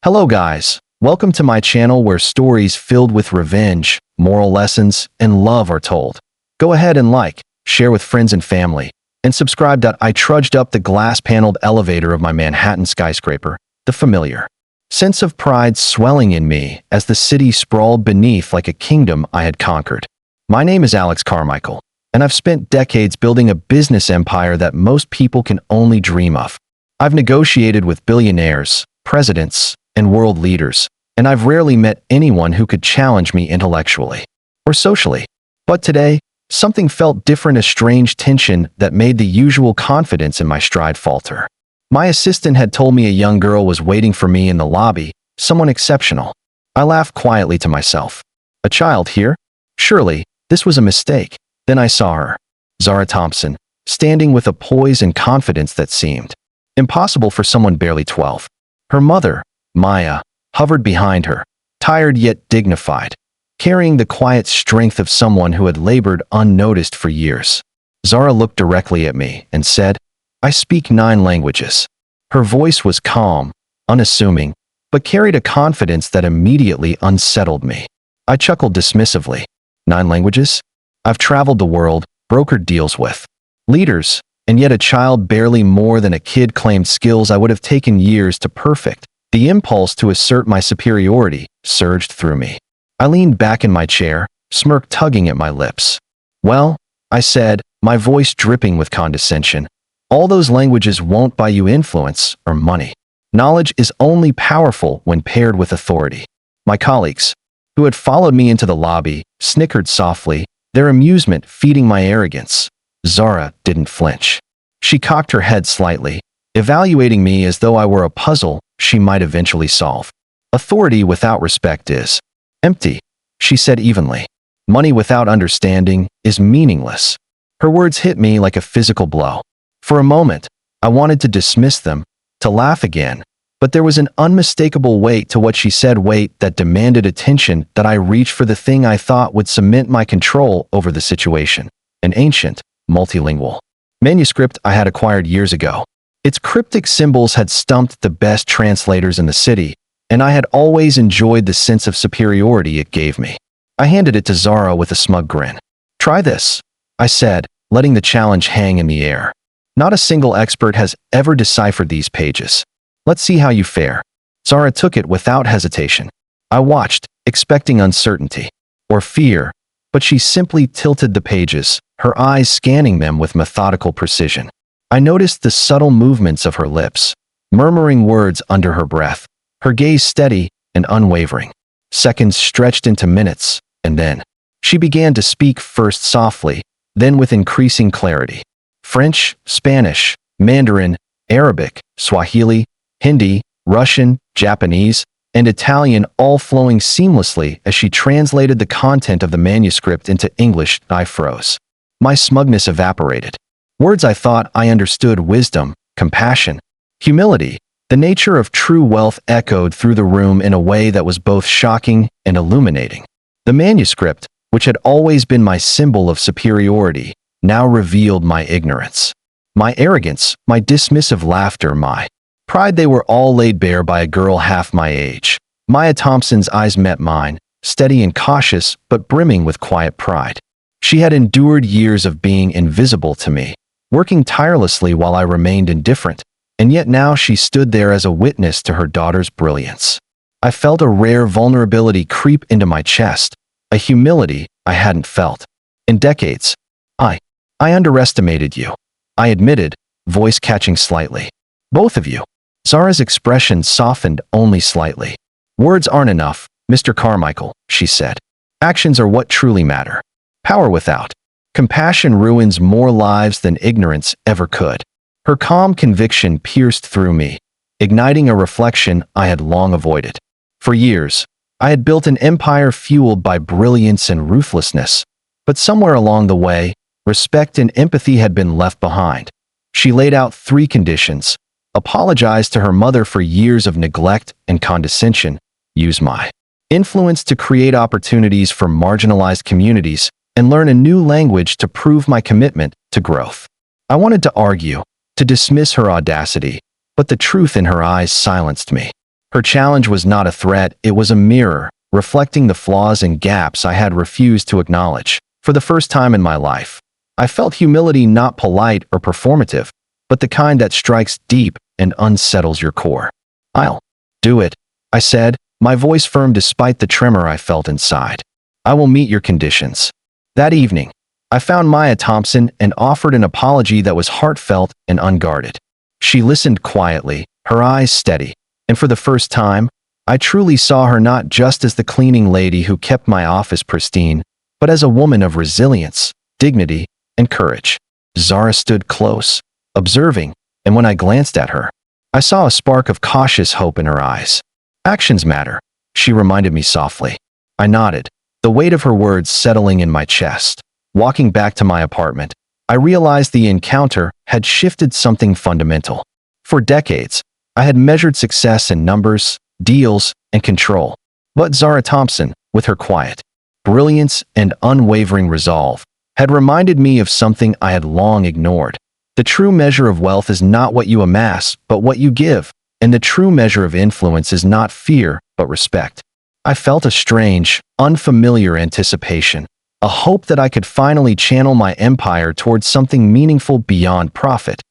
Hello guys, welcome to my channel where stories filled with revenge, moral lessons, and love are told. Go ahead and like, share with friends and family, and subscribe. I trudged up the glass-paneled elevator of my Manhattan skyscraper, the familiar sense of pride swelling in me as the city sprawled beneath like a kingdom I had conquered. My name is Alex Carmichael, and I've spent decades building a business empire that most people can only dream of. I've negotiated with billionaires, presidents, and world leaders, and I've rarely met anyone who could challenge me intellectually or socially. But today, something felt different, a strange tension that made the usual confidence in my stride falter. My assistant had told me a young girl was waiting for me in the lobby, someone exceptional. I laughed quietly to myself. A child here? Surely, this was a mistake. Then I saw her, Zara Thompson, standing with a poise and confidence that seemed impossible for someone barely 12. Her mother, Maya, hovered behind her, tired yet dignified, carrying the quiet strength of someone who had labored unnoticed for years. Zara looked directly at me and said, "I speak 9 languages." Her voice was calm, unassuming, but carried a confidence that immediately unsettled me. I chuckled dismissively. 9 languages? I've traveled the world, brokered deals with leaders, and yet a child barely more than a kid claimed skills I would have taken years to perfect. The impulse to assert my superiority surged through me. I leaned back in my chair, smirk tugging at my lips. "Well," I said, my voice dripping with condescension, "all those languages won't buy you influence or money. Knowledge is only powerful when paired with authority." My colleagues, who had followed me into the lobby, snickered softly, their amusement feeding my arrogance. Zara didn't flinch. She cocked her head slightly, evaluating me as though I were a puzzle she might eventually solve. "Authority without respect is empty," she said evenly. "Money without understanding is meaningless." Her words hit me like a physical blow. For a moment, I wanted to dismiss them, to laugh again, but there was an unmistakable weight to what she said, weight that demanded attention, that I reached for the thing I thought would cement my control over the situation. An ancient, multilingual manuscript I had acquired years ago. Its cryptic symbols had stumped the best translators in the city, and I had always enjoyed the sense of superiority it gave me. I handed it to Zara with a smug grin. "Try this," I said, letting the challenge hang in the air. "Not a single expert has ever deciphered these pages. Let's see how you fare." Zara took it without hesitation. I watched, expecting uncertainty or fear, but she simply tilted the pages, her eyes scanning them with methodical precision. I noticed the subtle movements of her lips, murmuring words under her breath, her gaze steady and unwavering. Seconds stretched into minutes, and then she began to speak, first softly, then with increasing clarity. French, Spanish, Mandarin, Arabic, Swahili, Hindi, Russian, Japanese, and Italian, all flowing seamlessly as she translated the content of the manuscript into English. I froze. My smugness evaporated. Words I thought I understood: wisdom, compassion, humility. The nature of true wealth echoed through the room in a way that was both shocking and illuminating. The manuscript, which had always been my symbol of superiority, now revealed my ignorance, my arrogance, my dismissive laughter, my pride. They were all laid bare by a girl half my age. Maya Thompson's eyes met mine, steady and cautious, but brimming with quiet pride. She had endured years of being invisible to me, working tirelessly while I remained indifferent, and yet now she stood there as a witness to her daughter's brilliance. I felt a rare vulnerability creep into my chest, a humility I hadn't felt in decades. I underestimated you," I admitted, voice catching slightly. "Both of you." Zara's expression softened only slightly. "Words aren't enough, Mr. Carmichael," she said. "Actions are what truly matter. Power without compassion ruins more lives than ignorance ever could." Her calm conviction pierced through me, igniting a reflection I had long avoided. For years, I had built an empire fueled by brilliance and ruthlessness, but somewhere along the way, respect and empathy had been left behind. She laid out 3 conditions: apologize to her mother for years of neglect and condescension, use my influence to create opportunities for marginalized communities, and learn a new language to prove my commitment to growth. I wanted to argue, to dismiss her audacity, but the truth in her eyes silenced me. Her challenge was not a threat, it was a mirror, reflecting the flaws and gaps I had refused to acknowledge. For the first time in my life, I felt humility not polite or performative, but the kind that strikes deep and unsettles your core. "I'll do it," I said, my voice firm despite the tremor I felt inside. "I will meet your conditions." That evening, I found Maya Thompson and offered an apology that was heartfelt and unguarded. She listened quietly, her eyes steady, and for the first time, I truly saw her not just as the cleaning lady who kept my office pristine, but as a woman of resilience, dignity, and courage. Zara stood close, observing, and when I glanced at her, I saw a spark of cautious hope in her eyes. "Actions matter," she reminded me softly. I nodded, the weight of her words settling in my chest. Walking back to my apartment, I realized the encounter had shifted something fundamental. For decades, I had measured success in numbers, deals, and control. But Zara Thompson, with her quiet brilliance and unwavering resolve, had reminded me of something I had long ignored. The true measure of wealth is not what you amass, but what you give, and the true measure of influence is not fear, but respect. I felt a strange, unfamiliar anticipation, a hope that I could finally channel my empire towards something meaningful beyond profit.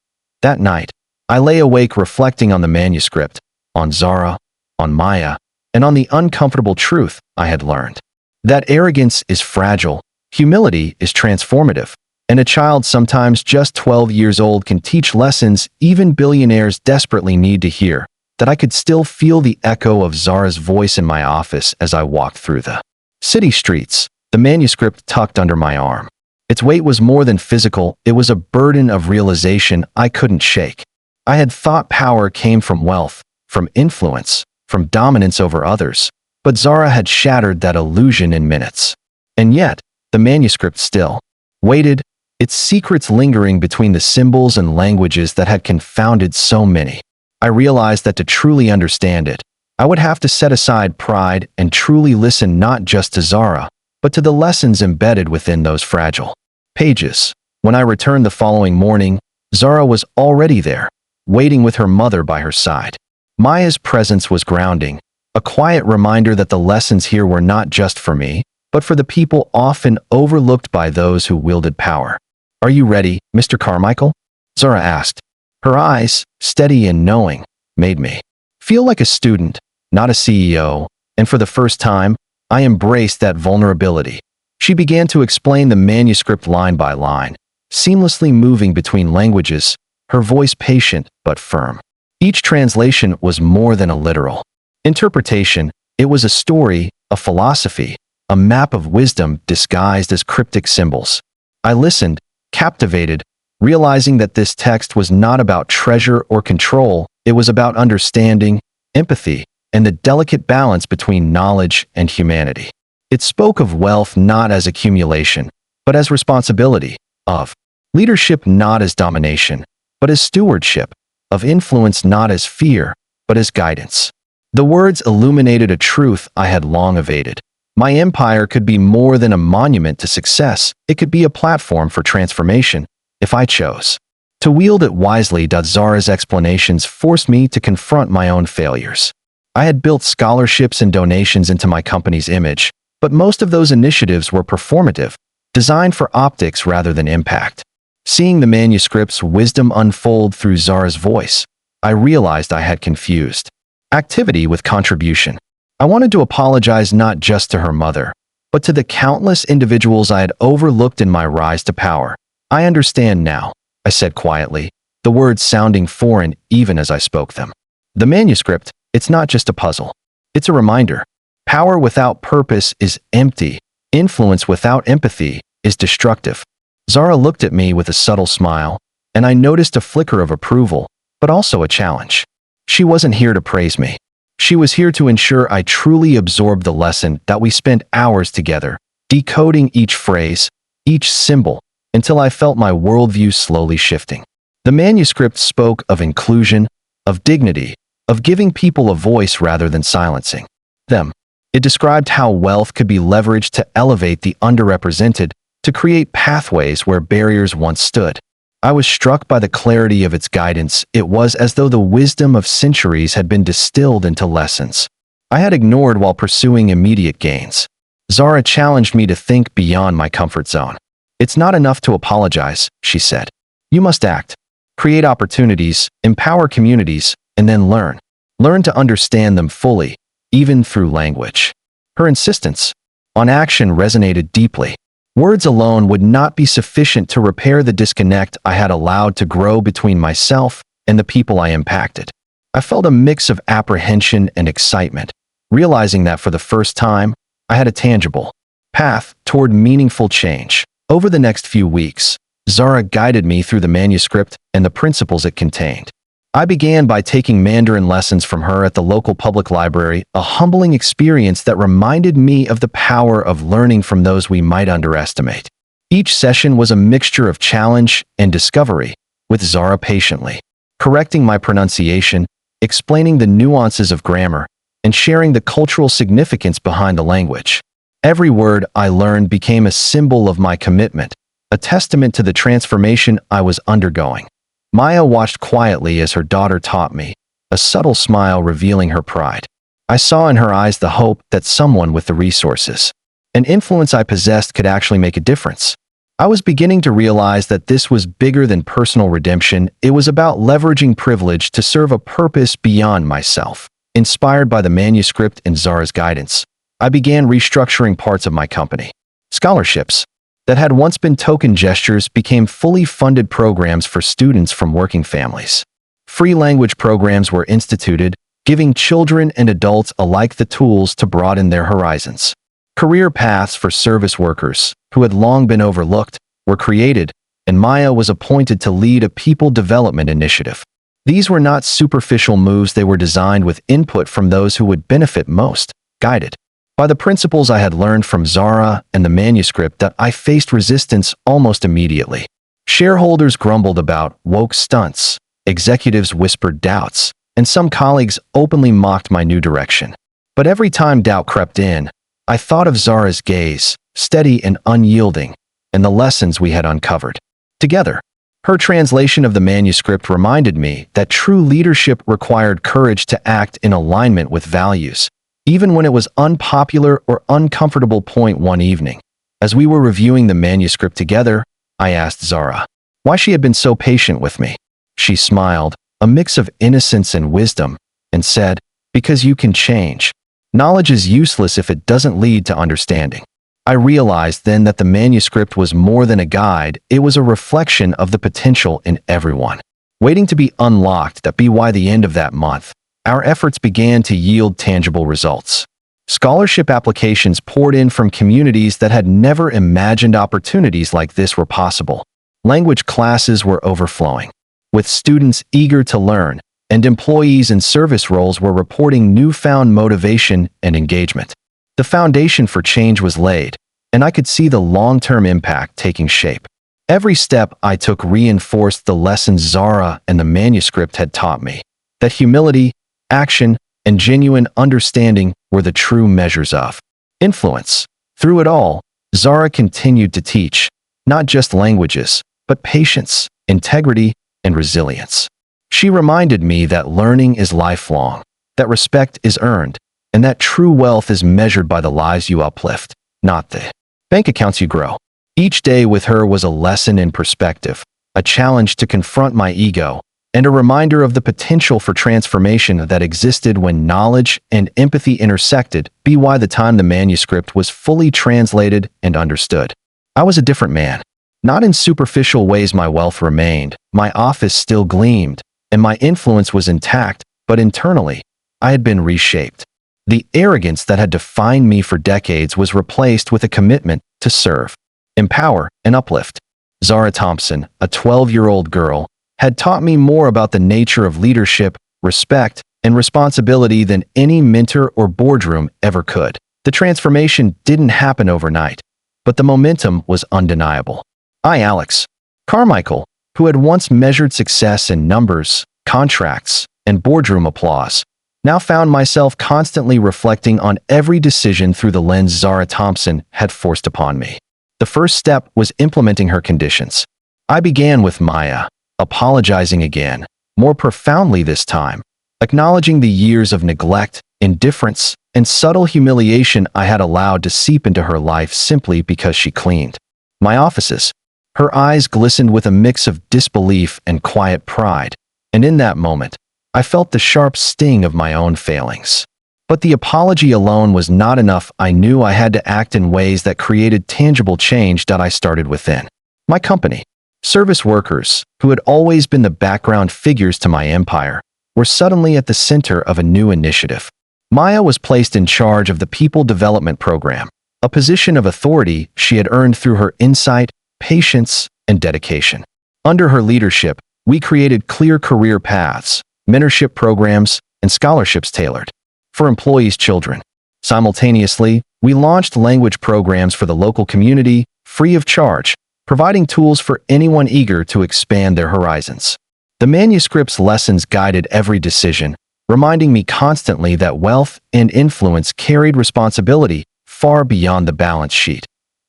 That night, I lay awake reflecting on the manuscript, on Zara, on Maya, and on the uncomfortable truth I had learned. That arrogance is fragile, humility is transformative, and a child sometimes just 12 years old can teach lessons even billionaires desperately need to hear. That I could still feel the echo of Zara's voice in my office as I walked through the city streets, the manuscript tucked under my arm. Its weight was more than physical, it was a burden of realization I couldn't shake. I had thought power came from wealth, from influence, from dominance over others, but Zara had shattered that illusion in minutes. And yet, the manuscript still waited, its secrets lingering between the symbols and languages that had confounded so many. I realized that to truly understand it, I would have to set aside pride and truly listen not just to Zara, but to the lessons embedded within those fragile pages. When I returned the following morning, Zara was already there, waiting with her mother by her side. Maya's presence was grounding, a quiet reminder that the lessons here were not just for me, but for the people often overlooked by those who wielded power. "Are you ready, Mr. Carmichael?" Zara asked. Her eyes, steady and knowing, made me feel like a student, not a CEO, and for the first time, I embraced that vulnerability. She began to explain the manuscript line by line, seamlessly moving between languages, her voice patient but firm. Each translation was more than a literal interpretation, it was a story, a philosophy, a map of wisdom disguised as cryptic symbols. I listened, captivated, realizing that this text was not about treasure or control, it was about understanding, empathy, and the delicate balance between knowledge and humanity. It spoke of wealth not as accumulation, but as responsibility, of leadership not as domination, but as stewardship, of influence not as fear, but as guidance. The words illuminated a truth I had long evaded. My empire could be more than a monument to success, it could be a platform for transformation, if I chose to wield it wisely. Zara's explanations forced me to confront my own failures. I had built scholarships and donations into my company's image, but most of those initiatives were performative, designed for optics rather than impact. Seeing the manuscript's wisdom unfold through Zara's voice, I realized I had confused activity with contribution. I wanted to apologize not just to her mother, but to the countless individuals I had overlooked in my rise to power. "I understand now," I said quietly, the words sounding foreign even as I spoke them. The manuscript, it's not just a puzzle. It's a reminder. Power without purpose is empty. Influence without empathy is destructive. Zara looked at me with a subtle smile, and I noticed a flicker of approval, but also a challenge. She wasn't here to praise me. She was here to ensure I truly absorbed the lesson that we spent hours together, decoding each phrase, each symbol, until I felt my worldview slowly shifting. The manuscript spoke of inclusion, of dignity, of giving people a voice rather than silencing them. It described how wealth could be leveraged to elevate the underrepresented, to create pathways where barriers once stood. I was struck by the clarity of its guidance. It was as though the wisdom of centuries had been distilled into lessons I had ignored while pursuing immediate gains. Zara challenged me to think beyond my comfort zone. "It's not enough to apologize," she said. "You must act. Create opportunities, empower communities, and then learn. Learn to understand them fully, even through language." Her insistence on action resonated deeply. Words alone would not be sufficient to repair the disconnect I had allowed to grow between myself and the people I impacted. I felt a mix of apprehension and excitement, realizing that for the first time, I had a tangible path toward meaningful change. Over the next few weeks, Zara guided me through the manuscript and the principles it contained. I began by taking Mandarin lessons from her at the local public library, a humbling experience that reminded me of the power of learning from those we might underestimate. Each session was a mixture of challenge and discovery, with Zara patiently correcting my pronunciation, explaining the nuances of grammar, and sharing the cultural significance behind the language. Every word I learned became a symbol of my commitment, a testament to the transformation I was undergoing. Maya watched quietly as her daughter taught me, a subtle smile revealing her pride. I saw in her eyes the hope that someone with the resources and influence I possessed could actually make a difference. I was beginning to realize that this was bigger than personal redemption. It was about leveraging privilege to serve a purpose beyond myself. Inspired by the manuscript and Zara's guidance, I began restructuring parts of my company. Scholarships that had once been token gestures became fully funded programs for students from working families. Free language programs were instituted, giving children and adults alike the tools to broaden their horizons. Career paths for service workers, who had long been overlooked, were created, and Maya was appointed to lead a people development initiative. These were not superficial moves. They were designed with input from those who would benefit most, guided by the principles I had learned from Zara and the manuscript. That I faced resistance almost immediately. Shareholders grumbled about woke stunts, executives whispered doubts, and some colleagues openly mocked my new direction. But every time doubt crept in, I thought of Zara's gaze, steady and unyielding, and the lessons we had uncovered together. Her translation of the manuscript reminded me that true leadership required courage to act in alignment with values, even when it was unpopular or uncomfortable. One evening, as we were reviewing the manuscript together, I asked Zara why she had been so patient with me. She smiled, a mix of innocence and wisdom, and said, "Because you can change. Knowledge is useless if it doesn't lead to understanding." I realized then that the manuscript was more than a guide. It was a reflection of the potential in everyone, waiting to be unlocked. By the end of that month, our efforts began to yield tangible results. Scholarship applications poured in from communities that had never imagined opportunities like this were possible. Language classes were overflowing, with students eager to learn, and employees in service roles were reporting newfound motivation and engagement. The foundation for change was laid, and I could see the long-term impact taking shape. Every step I took reinforced the lessons Zara and the manuscript had taught me, that humility, action, and genuine understanding were the true measures of influence. Through it all, Zara continued to teach, not just languages, but patience, integrity, and resilience. She reminded me that learning is lifelong, that respect is earned, and that true wealth is measured by the lives you uplift, not the bank accounts you grow. Each day with her was a lesson in perspective, a challenge to confront my ego, and a reminder of the potential for transformation that existed when knowledge and empathy intersected. By the time the manuscript was fully translated and understood, I was a different man. Not in superficial ways. My wealth remained, my office still gleamed, and my influence was intact, but internally, I had been reshaped. The arrogance that had defined me for decades was replaced with a commitment to serve, empower, and uplift. Zara Thompson, a 12-year-old girl, had taught me more about the nature of leadership, respect, and responsibility than any mentor or boardroom ever could. The transformation didn't happen overnight, but the momentum was undeniable. Alex Carmichael, who had once measured success in numbers, contracts, and boardroom applause, now found myself constantly reflecting on every decision through the lens Zara Thompson had forced upon me. The first step was implementing her conditions. I began with Maya, apologizing again, more profoundly this time, acknowledging the years of neglect, indifference, and subtle humiliation I had allowed to seep into her life simply because she cleaned my offices. Her eyes glistened with a mix of disbelief and quiet pride, and in that moment, I felt the sharp sting of my own failings. But the apology alone was not enough. I knew I had to act in ways that created tangible change that I started within my company. Service workers, who had always been the background figures to my empire, were suddenly at the center of a new initiative. Maya was placed in charge of the People Development Program, a position of authority she had earned through her insight, patience, and dedication. Under her leadership, we created clear career paths, mentorship programs, and scholarships tailored for employees' children. Simultaneously, we launched language programs for the local community, free of charge, providing tools for anyone eager to expand their horizons. The manuscript's lessons guided every decision, reminding me constantly that wealth and influence carried responsibility far beyond the balance sheet.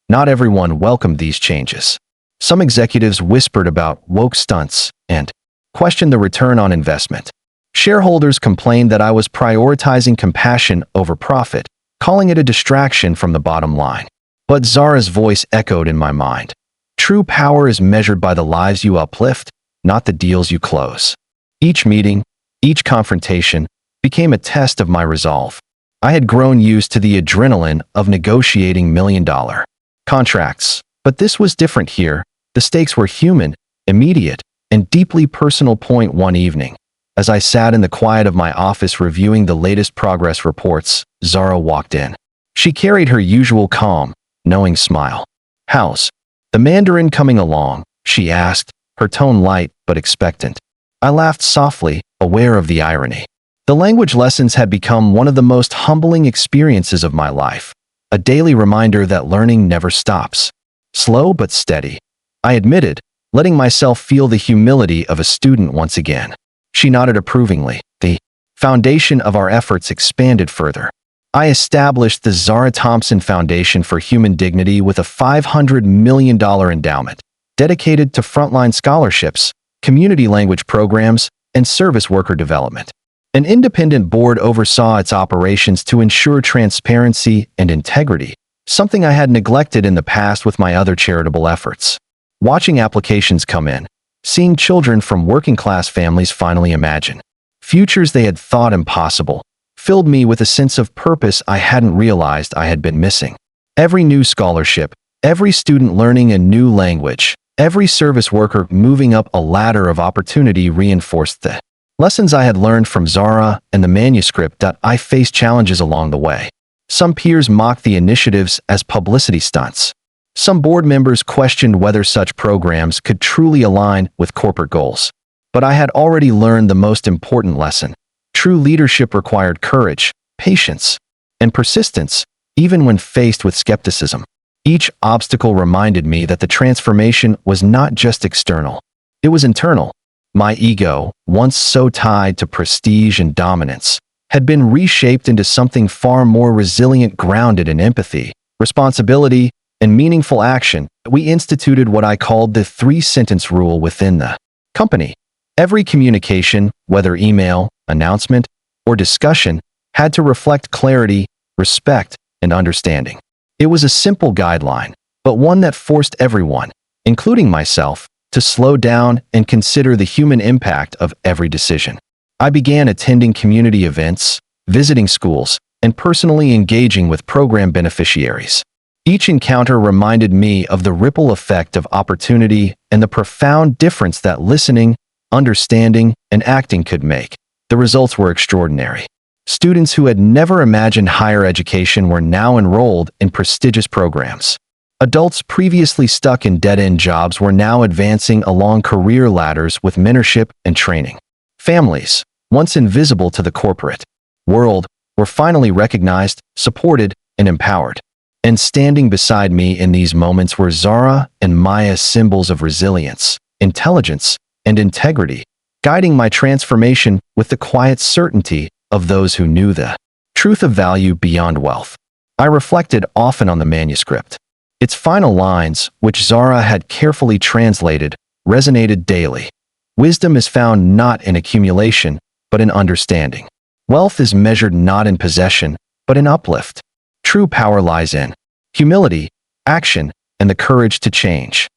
Not everyone welcomed these changes. Some executives whispered about woke stunts and questioned the return on investment. Shareholders complained that I was prioritizing compassion over profit, calling it a distraction from the bottom line. But Zara's voice echoed in my mind. True power is measured by the lives you uplift, not the deals you close. Each meeting, each confrontation, became a test of my resolve. I had grown used to the adrenaline of negotiating million-dollar contracts, but this was different here. The stakes were human, immediate, and deeply personal. One evening, as I sat in the quiet of my office reviewing the latest progress reports, Zara walked in. She carried her usual calm, knowing smile. "How's the Mandarin coming along?" she asked, her tone light but expectant. I laughed softly, aware of the irony. The language lessons had become one of the most humbling experiences of my life, a daily reminder that learning never stops. Slow but steady, I admitted, letting myself feel the humility of a student once again. She nodded approvingly. The foundation of our efforts expanded further. I established the Zara Thompson Foundation for Human Dignity with a $500 million endowment, dedicated to frontline scholarships, community language programs, and service worker development. An independent board oversaw its operations to ensure transparency and integrity, something I had neglected in the past with my other charitable efforts. Watching applications come in, seeing children from working-class families finally imagine futures they had thought impossible, filled me with a sense of purpose I hadn't realized I had been missing. Every new scholarship, every student learning a new language, every service worker moving up a ladder of opportunity reinforced the lessons I had learned from Zara and the manuscript. That I faced challenges along the way. Some peers mocked the initiatives as publicity stunts. Some board members questioned whether such programs could truly align with corporate goals. But I had already learned the most important lesson. True leadership required courage, patience, and persistence, even when faced with skepticism. Each obstacle reminded me that the transformation was not just external. It was internal. My ego, once so tied to prestige and dominance, had been reshaped into something far more resilient, grounded in empathy, responsibility, and meaningful action. We instituted what I called the three-sentence rule within the company. Every communication, whether email, announcement, or discussion, had to reflect clarity, respect, and understanding. It was a simple guideline, but one that forced everyone, including myself, to slow down and consider the human impact of every decision. I began attending community events, visiting schools, and personally engaging with program beneficiaries. Each encounter reminded me of the ripple effect of opportunity and the profound difference that listening, understanding, and acting could make. The results were extraordinary. Students who had never imagined higher education were now enrolled in prestigious programs. Adults previously stuck in dead-end jobs were now advancing along career ladders with mentorship and training. Families, once invisible to the corporate world, were finally recognized, supported, and empowered. And standing beside me in these moments were Zara and Maya, symbols of resilience, intelligence, and integrity, guiding my transformation with the quiet certainty of those who knew the truth of value beyond wealth. I reflected often on the manuscript. Its final lines, which Zara had carefully translated, resonated daily. Wisdom is found not in accumulation, but in understanding. Wealth is measured not in possession, but in uplift. True power lies in humility, action, and the courage to change.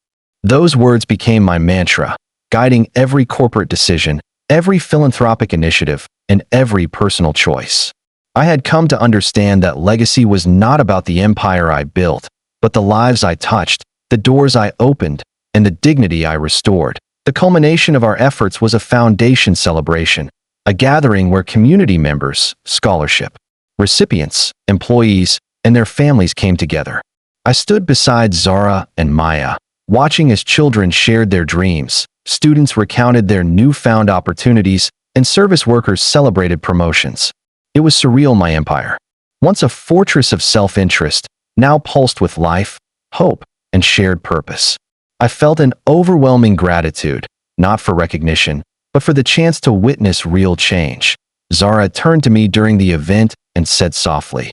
Those words became my mantra, guiding every corporate decision, every philanthropic initiative, and every personal choice. I had come to understand that legacy was not about the empire I built, but the lives I touched, the doors I opened, and the dignity I restored. The culmination of our efforts was a foundation celebration, a gathering where community members, scholarship recipients, employees, and their families came together. I stood beside Zara and Maya, watching as children shared their dreams, students recounted their newfound opportunities, and service workers celebrated promotions. It was surreal, my empire. Once a fortress of self-interest, now pulsed with life, hope, and shared purpose. I felt an overwhelming gratitude, not for recognition, but for the chance to witness real change. Zara turned to me during the event and said softly,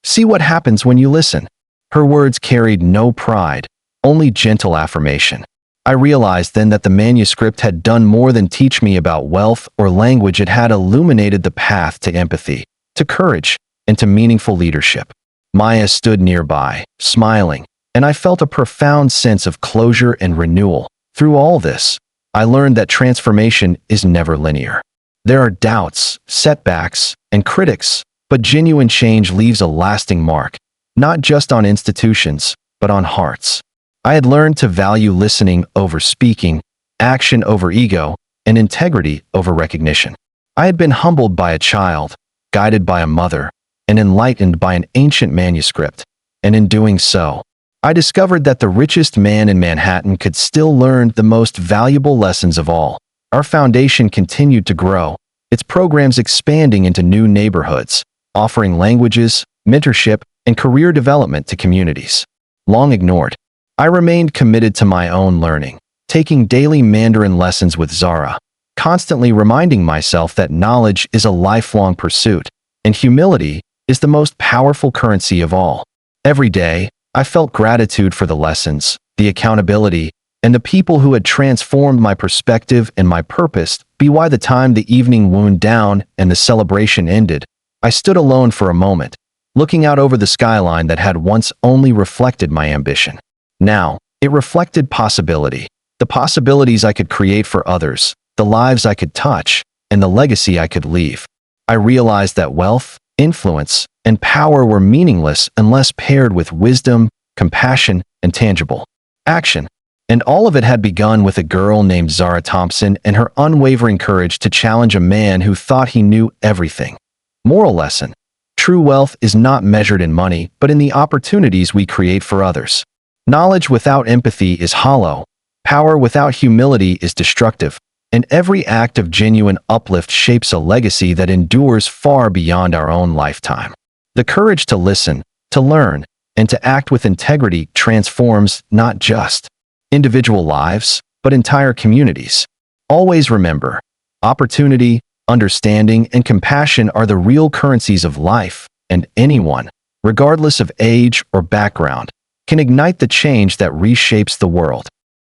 "See what happens when you listen." Her words carried no pride, only gentle affirmation. I realized then that the manuscript had done more than teach me about wealth or language. It had illuminated the path to empathy, to courage, and to meaningful leadership. Maya stood nearby, smiling, and I felt a profound sense of closure and renewal. Through all this, I learned that transformation is never linear. There are doubts, setbacks, and critics, but genuine change leaves a lasting mark, not just on institutions, but on hearts. I had learned to value listening over speaking, action over ego, and integrity over recognition. I had been humbled by a child, guided by a mother, and enlightened by an ancient manuscript, and in doing so, I discovered that the richest man in Manhattan could still learn the most valuable lessons of all. Our foundation continued to grow, its programs expanding into new neighborhoods, offering languages, mentorship, and career development to communities long ignored. I remained committed to my own learning, taking daily Mandarin lessons with Zara, constantly reminding myself that knowledge is a lifelong pursuit, and humility is the most powerful currency of all. Every day, I felt gratitude for the lessons, the accountability, and the people who had transformed my perspective and my purpose. By the time the evening wound down and the celebration ended, I stood alone for a moment, looking out over the skyline that had once only reflected my ambition. Now, it reflected possibility, the possibilities I could create for others, the lives I could touch, and the legacy I could leave. I realized that wealth, influence, and power were meaningless unless paired with wisdom, compassion, and tangible action. And all of it had begun with a girl named Zara Thompson and her unwavering courage to challenge a man who thought he knew everything. Moral lesson: true wealth is not measured in money, but in the opportunities we create for others. Knowledge without empathy is hollow, power without humility is destructive, and every act of genuine uplift shapes a legacy that endures far beyond our own lifetime. The courage to listen, to learn, and to act with integrity transforms not just individual lives, but entire communities. Always remember, opportunity, understanding, and compassion are the real currencies of life, and anyone, regardless of age or background, can ignite the change that reshapes the world.